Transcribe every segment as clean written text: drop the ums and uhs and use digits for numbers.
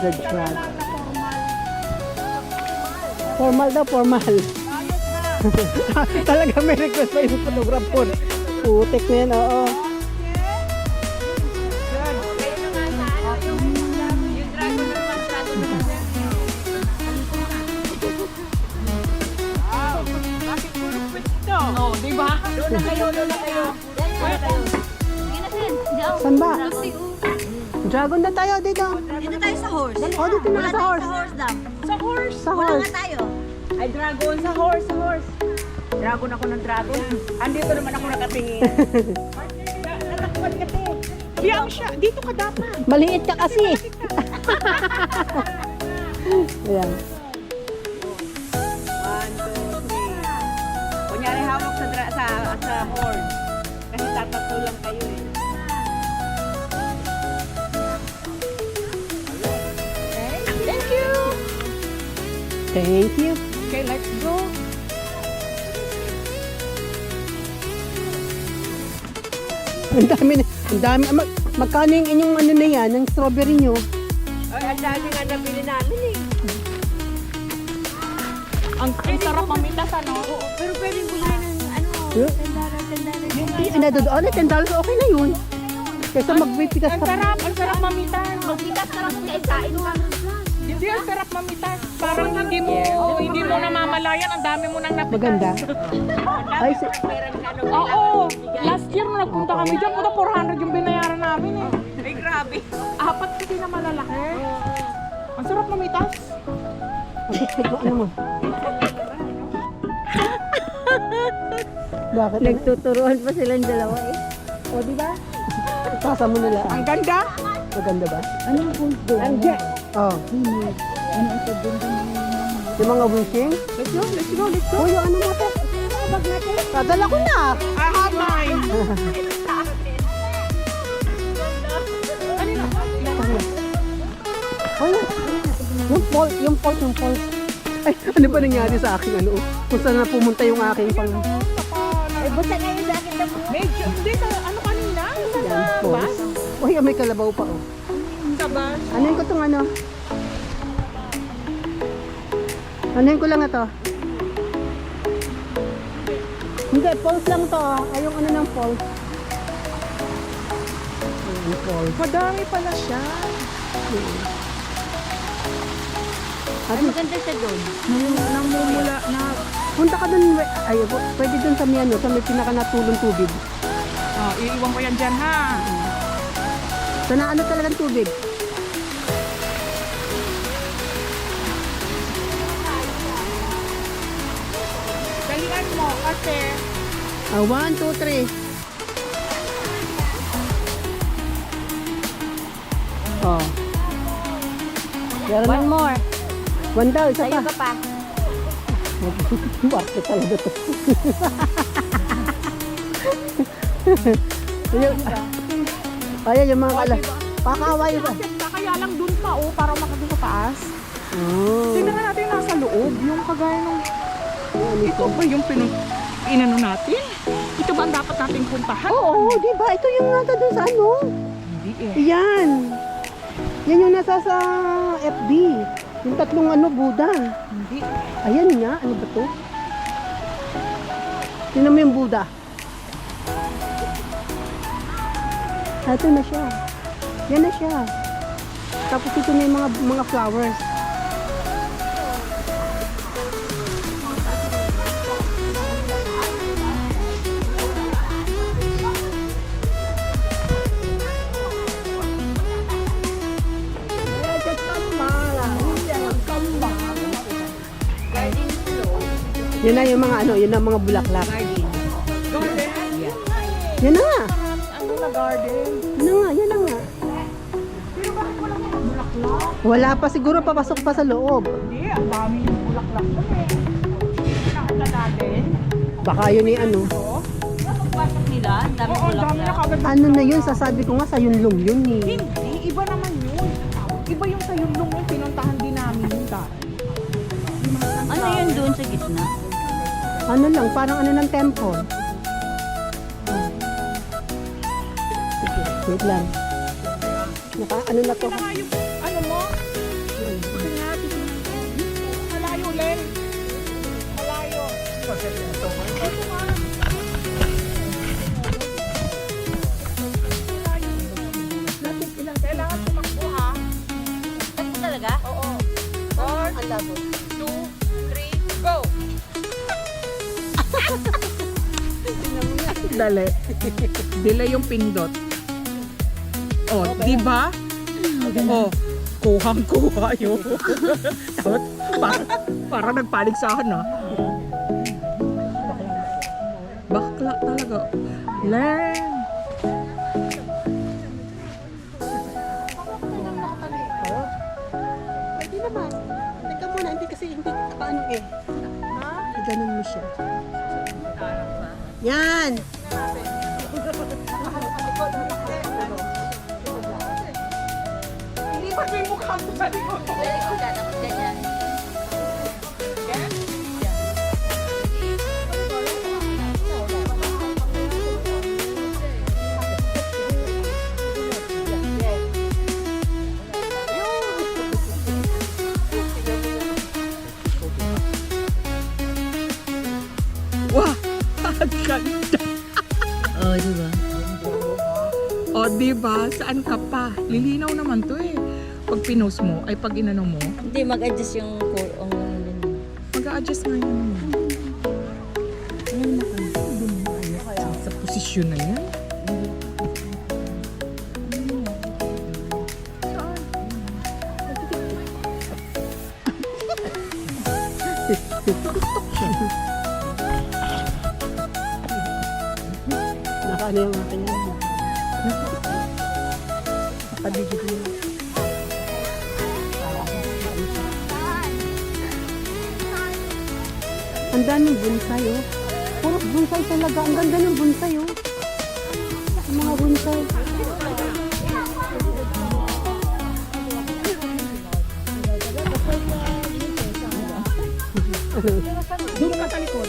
The drug. Formal daw, formal. Talaga may request pa yung photographer. Putik na yan, oo. Oh, di ba? Doon na kayo, doon na kayo. Saan ba? Dragon na tayo dito. Dito tayo sa horse. Oh, dito na sa horse. Sa horse daw. Sa horse. Sa Wala horse. nga tayo. Ay, dragon. Sa horse, sa horse. Dragon ako ng dragon. Andito naman ako nakatingin. Natakuan ka, te. Diyan siya. Dito ka dapat. Maliit ka kasi. Ayan. 1, 2, 3. Kunyari hawak sa horse. Kasi tatatlo lang kayo eh. Thank you. Thank you. Okay, let's go. Ang dami na. Ang dami. Magkano yung inyong ano na yan, ng strawberry nyo? Ay, ang dami nga nabili namin eh. Ang sarap mamitas, ano? Oo, pero pwedeng bumili ng ano, Huh? $10. $10 okay na yun. Kaysa magpipitas ang ka. sarap mamitas. Magpitas ka lang kung kaisain mo. Hindi, ang sarap mamitas. Parang hindi mo namamalayan, ang dami mo nang napitas. Maganda. Ay, Oo, last year nung nagpunta kami dyan, puta 400 yung binayaran namin eh. Ay, grabe. 4 kasi na malalaki. Ang sarap mamitas. Pagkikit mo, ano mo? Bakit? Nagtuturuan pa silang dalawa eh. O, di ba? Pasa mo nila. Ang ganda. Maganda ba? Anong punto? Andiyan. Oh. Ano ito doon? Yung mga wishing. Let's go, let's go, let's go. Oh, yung ano mo ito? Bag natin. Kadala ko na. I have mine. Oh, yung pulse. Ay, ano ba nangyari sa aking ano? Kung saan na pumunta yung aking pang... Eh, basta ngayon sa akin na Medyo, hindi sa ano kanina? Sa Yan, bus? pulse. Uy, may kalabaw pa oh. Sa bus? Anuin ko itong ano? Anuin ko lang ito. Hindi, pulse lang to. Ay, yung ano ng pulse. Yung pulse. Madami pala siya. At maganda siya doon. Namumula na. punta ka dun, ay, pwede dun sa may ano, sa may pinaka natulong tubig. Oh, iiwan ko yan dyan ha. Sa na ano talagang tubig. Dalian mo kasi 1, 2, 3. Oh. Meron One na. more. One daw, isa Tayo pa. ka pa. Bakit talaga to? Ayan yung mga kala. Pakaway ba? kaya lang dun pa oh, para makagin sa taas. Oh. Tingnan nga natin nasa loob, yung kagaya ng... Ito ba yung inano natin? Ito ba ang dapat nating puntahan? Oo, di ba? Ito yung nasa doon sa ano? Hindi eh. Yan. Yan yung nasa sa FB. Yung tatlong ano, Buddha. Hindi. Ayan nga, ano ba to? Tingnan mo yung Buddha. Ito na siya. Yan na siya. Tapos ito na yung mga flowers. Yan na yung mga ano, yun ang mga bulaklak. Garden. Yan na nga. Ano na garden? Yan na nga. Pero bakit wala mga bulaklak? Wala pa siguro, papasok pa sa loob. Hindi, ang dami yung bulaklak doon eh. Nakita natin. Baka yun yung ano. Pagpasok nila, ang dami Oo, ang dami na kagad. Ano na yun, sasabi ko nga sa yunlong yun eh. Hindi, iba naman yun. Iba yung sa yunlong yung pinuntahan din namin yun dati. Ano yun doon sa gitna? Ano lang, parang ano ng temple. Sige, wait lang. Ano na to? Ito na nga yung, ano mo, Kailangan tumakbo ha. Ito talaga? Oo. 4, 2, 3, go! Dali. Dila yung pindot. Oh, di ba? Oh, kuhang-kuha yun. Tapos, parang nagpaligsahan na. Bakla talaga. Learn! Pwede naman. Teka muna, hindi kasi hindi paano eh. Ha? Ganun mo siya. Yan! Ilipat mo yung mukha mo sa likod. Very good. Tapos ganyan. Wah! Ang ganda! Oh, di ba? O, diba? Saan ka pa? Lilinaw naman to eh. Pag pinost mo, ay pag inano mo, Hindi, mag-adjust yung mag-a-adjust nga yun. Sa posisyon na yan. Nakaano yung akin yan. Nakapaligid mo. Ang daming bonsai, oh. Puro bonsai talaga. Ang ganda ng bonsai, oh. Ang mga bonsai. Doon ka sa likod.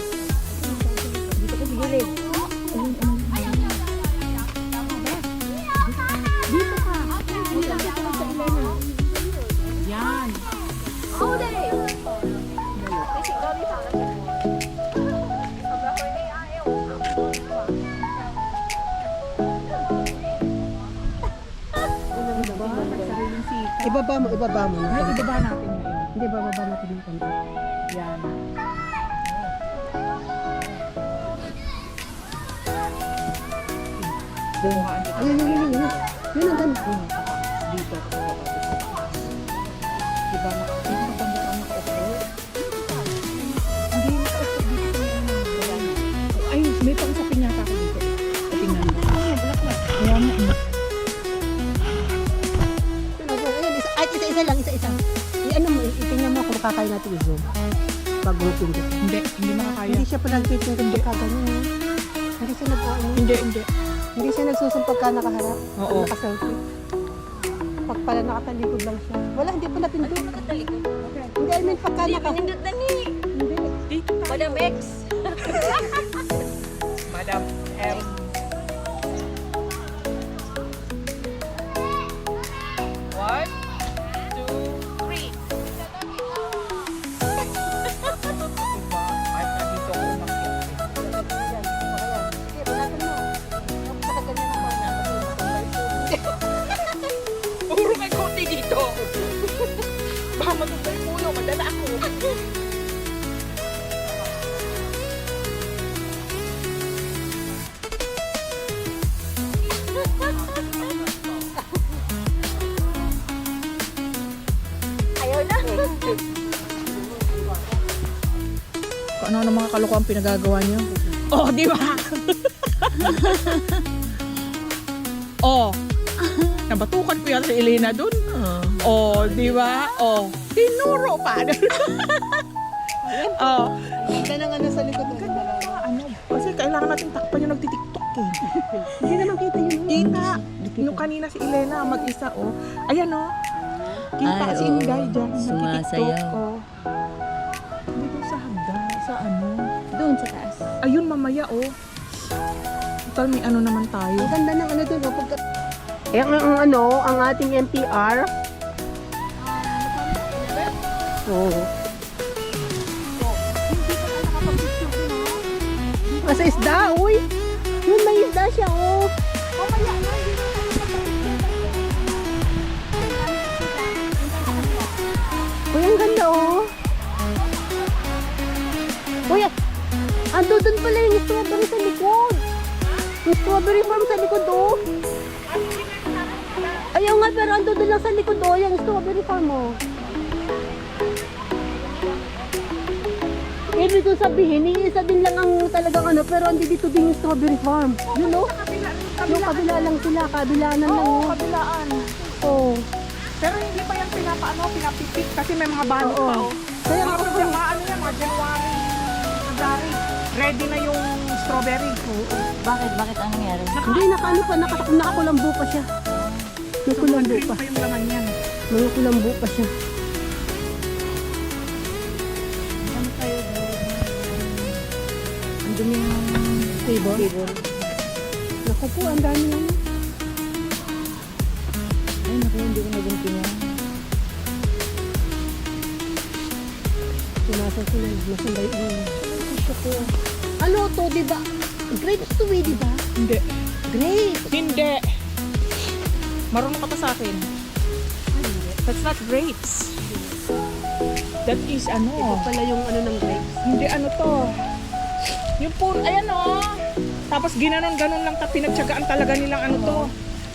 Yan. Ibaba mo, ibaba mo. Ay, ibaba natin ngayon. Hindi, bababa natin yung konti. Yan. Ayun, yun, yun, yun. Yun ang ganda. Dito. Diba? Hindi maganda ka makaupo. Hindi makaupo dito. Ay, may pang-usapin yata ako dito. Tingnan mo. Kaya nga. Ay, isa-isa lang, isa-isa. I-ano mo, itingnan mo kung makakaya natin i-zoom. Pag grouping dito. Hindi makakaya. Hindi siya pala nagtitingin pagka ganyan. Hindi siya nag-ano. Hindi. Hindi siya nagsusum pagka nakaharap. Oo. Nakaselfie. Pag pala nakatalikod lang siya. Wala, hindi pala pindot. Hindi, I mean pagka naka... Pinindot na ni. Hindi. Dito tayo. Madam X. Madam M. One, two, three. Ay, dito ako umakyat. Sige, balatan mo. Saka ganyan ako. Puro may konti dito. Baka matumbay puno, madala ako. Ayaw na. Kung ano mga kalokohan pinagagawa niyo? Oh, di ba? Oh. Nabatukan ko yan si Elena dun. Oh, di ba? Oh. Tinuro pa. Oh. Ganda ng ano sa likod. Ano? Kasi kailangan natin takpan yung nagtitiktok eh. Hindi naman kita yun. Kita. Yung kanina si Elena mag-isa oh. Ayan oh. Kita Ay, si oo. Inday dyan. Sumasayaw. Nagtitiktok oh. Dito sa hagda. Sa ano? Doon sa taas. Ayun mamaya oh. Total may ano naman tayo. Ang ganda ng ano dun. Oh, pagka... Eh, ang ano, ang ating NPR. Oo. Nasa isda, uy. Yun, may isda siya, oh. Uy, ang ganda, oh. Uy, ando dun pala yung strawberry sa likod. Yung strawberry farm sa likod, oh. Ayaw nga, pero ando dun lang sa likod, oh. Yung strawberry farm, oh. Ibig kong sabihin, isa din lang ang talagang ano, pero andi dito din yung strawberry farm. You know? Yung kabila lang sila, kabilaanan lang. Oo, Oh. kabilaan. Oh. Pero hindi pa yan pinapipit kasi may mga balot Oo. pa. Oh. Kaya nga Mga ako, ano yan, mga January, February. Ready na yung strawberry. Bakit? Bakit ang nangyari? hindi, nakaano pa, nakakulambo pa siya. May kulambo Green pa. pa yung laman yan. May kulambo pa siya. Ano kayo? Ang dumi ng Table? table. Naku po, ang dami lang. Ay, naku, hindi ko nabunti niya. Pinasa ko na, masambay ko. Ano to, diba? Grapes to eh, diba? Hindi. Grapes! Hindi. Marunong ka pa sa akin. That's not grapes. That is Ito ano. pala yung ano ng grapes. Hindi ano to. Yung po, ayan o. Tapos ginanon-ganon lang pinagtyagaan talaga nilang ano to.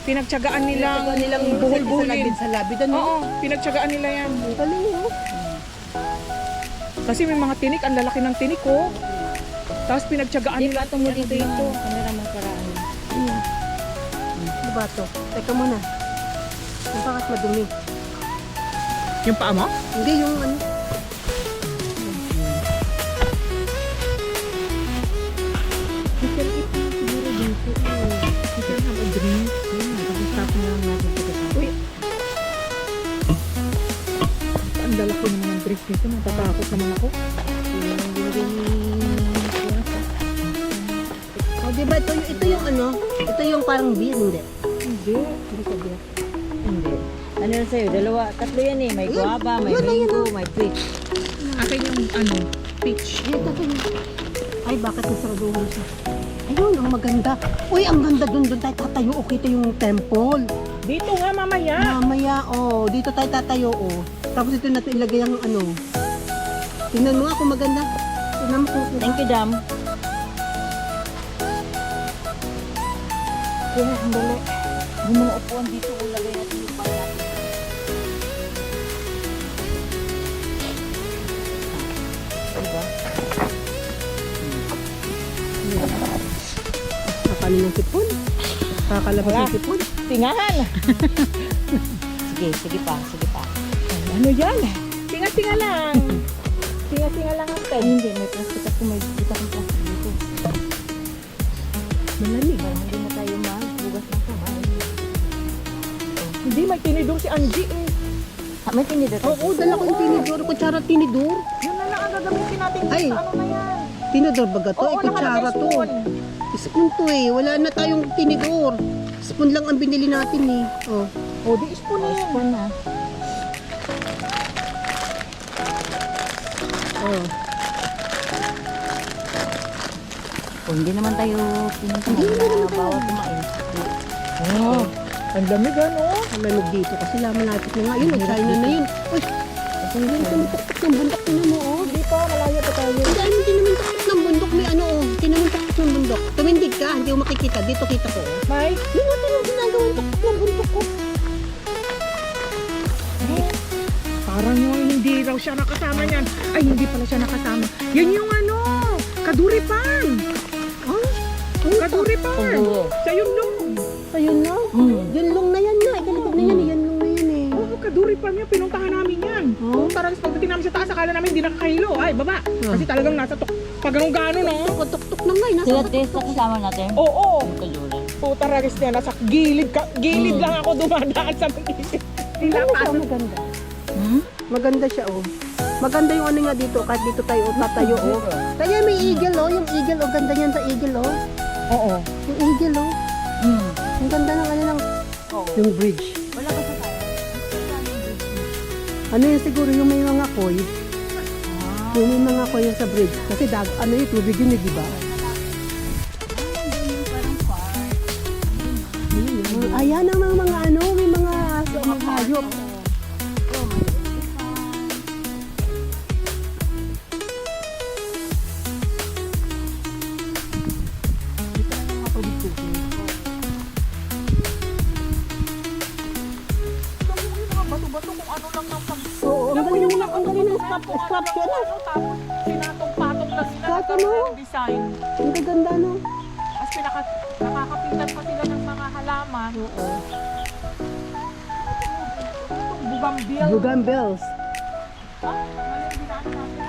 Pinagtyagaan nilang buhol-buhulin. Sa labid, ano? Oo, pinagtyagaan nila yan. Ang galing, oh. Kasi may mga tinik, ang lalaki ng tinik oh. Tapos pinagtyagaan Hindi nila. pa tumuli dito. Kamera mo paraan. Diba to? Teka muna. Yung bakit madumi? Yung paa mo? Hindi, yung ano. You can eat siguro dito. You can have a drink. Tapos tapos na lang natin ito. Uy! Ang lalaki naman ng drink dito. Natatakot naman ako. Oh, diba ito yung ano? Ito yung parang beer, hindi. Hindi. Hindi sa beer. Hindi. Ano yan sa'yo? Dalawa, tatlo yan eh. May guava, may mango, may peach. Akin yung ano, peach. Ay, ito. Ay, bakit nasaraduhan siya? Ayun, ang maganda. Uy, ang ganda dun tayo tatayo. Okay, ito yung temple. Dito nga mamaya. Mamaya, oh, dito tayo tatayo, oh. Tapos ito natin ilagay ang ano. Tingnan mo nga kung maganda. Tingnan mo kung Thank you, Dam. Kaya ang dali. Yung mga upuan dito, ulagay natin yung pang natin. Diba? nakanin ng sipon. Kakalabas ng sipon. Tingahan. Sige pa, sige pa. Ano yan? Tinga-tinga lang. Tinga-tinga lang ang Ay, hindi. May plastic ako. May dito akong plastic dito. Malamig. Para hindi na tayo magbugas ng kamay. Hindi, may tinidor si Angie eh. Ah, may tinidor. Oo, dala ko yung tinidor. Kutsara tinidor. Yun na lang ang gagamitin natin. Ay. Sa ano na yan? Tinidor baga to? Oo, Eh, kutsara nakalagay to. spoon. Spoon to eh. Wala na tayong tinidor. Spoon lang ang binili natin eh. Oh. O, di spoon na yan. Spoon na. Oh. Kung hindi naman tayo pinunta na bawal kumain. Oh, ang lamig ano? Ang lamig dito kasi malapit na nga. Yun, China na yun. Uy, ayun, tumutok ng bundok. Tinan mo, oh. Hindi pa, malayo pa tayo. Hindi, ano, tinamuntok ng bundok. May ano, oh. Tinamuntok ng bundok. Tumindig ka, hindi mo makikita. Dito kita ko, oh. Mike, Yun natin yung ginagawang tuktok ng bundok ko. parang yung hindi raw siya nakasama niyan. Ay, hindi pala siya nakasama. Yan yung ano, Kaduri Farm. Ah? Kaduri Farm. Oo. Sa yung long. Ayun na. Yun long na yan nga. Ikalikod na yan eh. Yan long na yan eh. Oo, Kaduri Farm yan. Pinuntahan namin yan. Oh. Parang pagdating namin sa taas, akala namin hindi nakakahilo. Ay, baba. Kasi talagang nasa pagano-gano, no? Tuktok na nga eh. Nasa Sila test na kasama natin. Oo. Ang kalula. Puta ragis niya, nasa gilid lang ako dumadaan sa gilid. maganda. Hmm? Maganda siya, oh. Maganda yung ano nga dito. Kahit dito tayo, oh, tatayo, oh. Kaya may eagle, oh. Yung eagle, oh. Ganda niyan sa eagle, oh. Oo. Yung eagle, oh. Ang ganda ng ano ng... Yung bridge. Wala ba sa tayo? Ano yun siguro yung may mga koy. Yung may mga koy yun sa bridge. Kasi ano yung tubig yun, eh, di ba? to kung ano lang ng pag... Oo, ang galing nila, ang galing ng Kung scrap siya na. ano, tapos sinatong-patong na sila Kahit ng ano. design. Ang gaganda, no? Tapos nakakapitan pa sila ng mga halaman. Oo. Bugambil. Bougainvilleas. Ah, mali, hindi natin natin.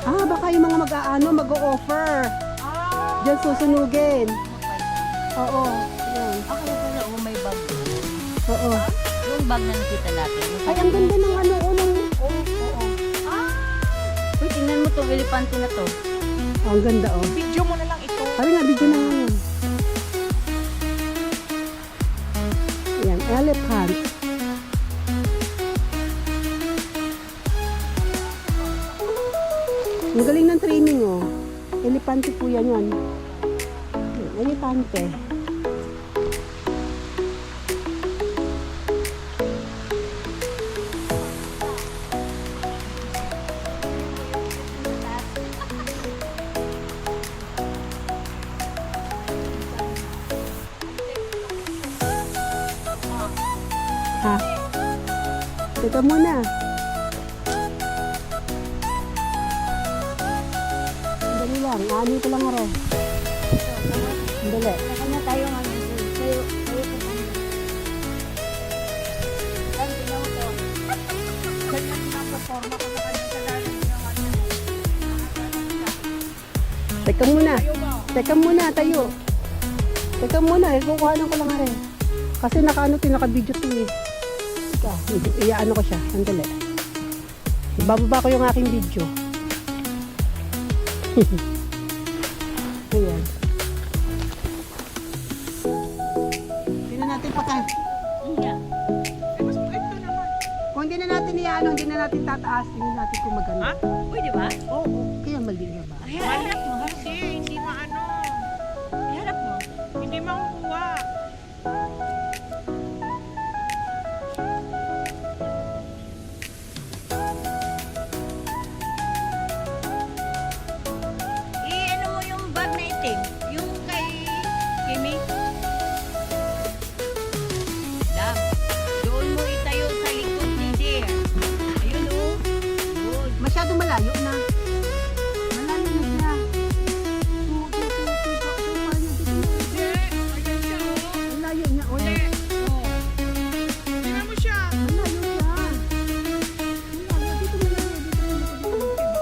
Ah, baka yung mga mag-o-offer. Ah, Diyan susunugin. Oo. Yan. Ako na pala, may bag. Oo. Yung bag na nakita natin. Ay, ang ganda ng ano, unang... Uy, tingnan mo tong elepante na to. Oh, ang ganda, oh. video mo na lang ito. Sabi nga, video na nga yan. Ayan, elephant. Ang galing ng training, oh. Elepante po yan. Ayan, elepante. Ha? Teka muna. Dali lang. Ani ko lang rin. Dali. Kanya tayo nga. Tayo po. Saan tingnan mo to? Ganyan na ang forma ko sa kanya sa galing yung ano. Teka muna. Ayaw ba? Teka muna, tayo. Teka muna, kukuhanan ko lang rin. Kasi naka-video to eh. Ika, iyaano ko siya. Sandali. Ibababa ko yung aking video. Ayan. Tingnan natin pa ka. Eh, mas ito naman. Kung hindi na natin iyaano, hindi na natin tataas. Tingnan natin kung maganda. Ha? Pwede ba? Oo. Kaya mali na ba? Harap mo kasi, hindi maano. Iharap mo. Hindi makukuha. Ano mo yung bag na itim? Yung kay Kimi? Dam. Doon mo itayo sa likod ni Dear. Ayun o. Good. Masyado malayo na. Malayo na siya. Hindi, ayan siya, oh. Malayo niya. O, Hindi. Oh. Tingnan mo siya. malayo siya. Malayo. Dito malayo. Dito malayo.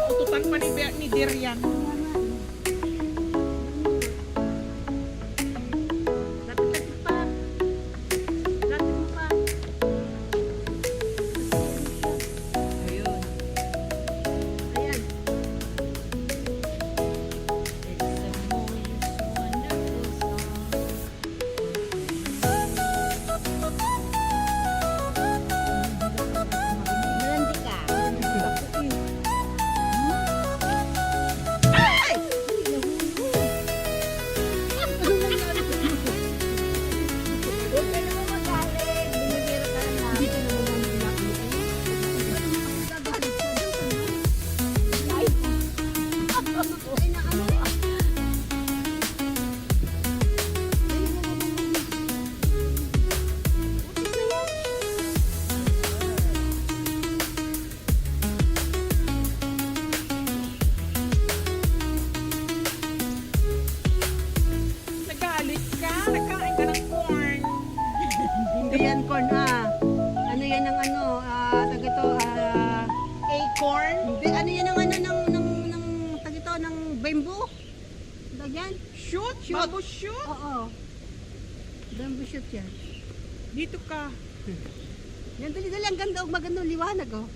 Ututan pa ni Dear yan. Lapit-lapit pa. Lapit mo pa. Ayun. Ayan. It's the most wonderful song. Malandi ka. Huwag ka naman magalit. Binibiro ka na. Dito naman namin Nagalit ka. Nagkain ka ng corn. Hindi yan corn ano yan ang ano, tag ito, Acorn. hindi, ano yan ang ano ng tag ito, ng bamboo. Tag yan? Shoot. Shoot. Bamboo shoot. Oo. Bamboo shoot yan. Dito ka. Yan, dali, ang ganda, maganda, liwanag, oh.